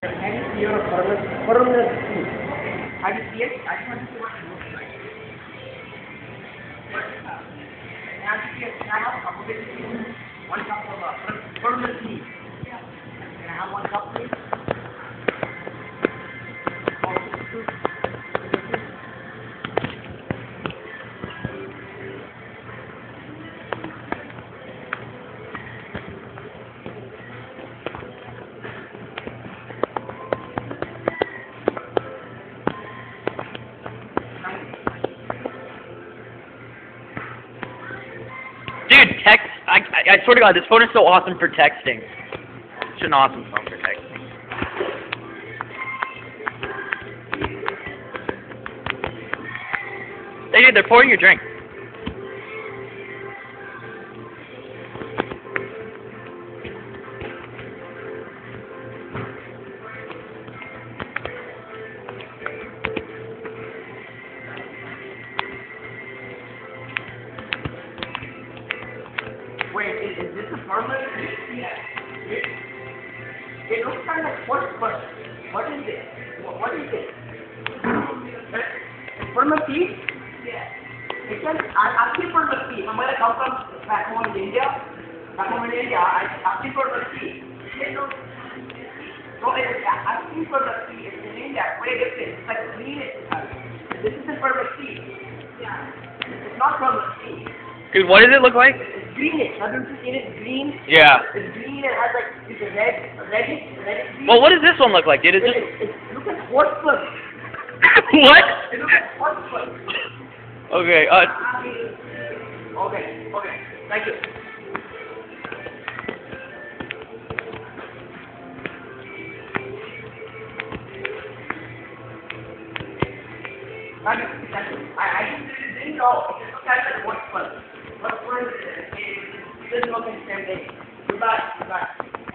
Any fear of permanency. Have you seen it? I just want to see what it looks like. Have you seen it? Can I have a cup of it? One cup of permanency. Can I have one cup, please? Dude, text. I swear to God, this phone is so awesome for texting. It's an awesome phone for texting. Hey, dude, they're pouring your drink. Wait, is this a permanent? Yeah. It looks kind of what is it? What is it? Permanent piece? Yeah. It says I'll keep permanent piece. I'm gonna come from back home in India. I'll keep permanent piece. No, I'll keep permanent piece in India. Way different. It's like green. This isn't permanent piece. Yeah. It's not permanent piece. Dude, what does it look like? It's greenish. Haven't you seen it? It's green. Yeah. It's green and has like it's a reddish green. Well, what does this one look like, dude? Is this... It looks like horse fur. What? It looks like horse fur. Okay, Okay. Thank you. Thank you. I didn't know. It looks like horse fur. Horse fur is it doesn't look like the same thing. Goodbye.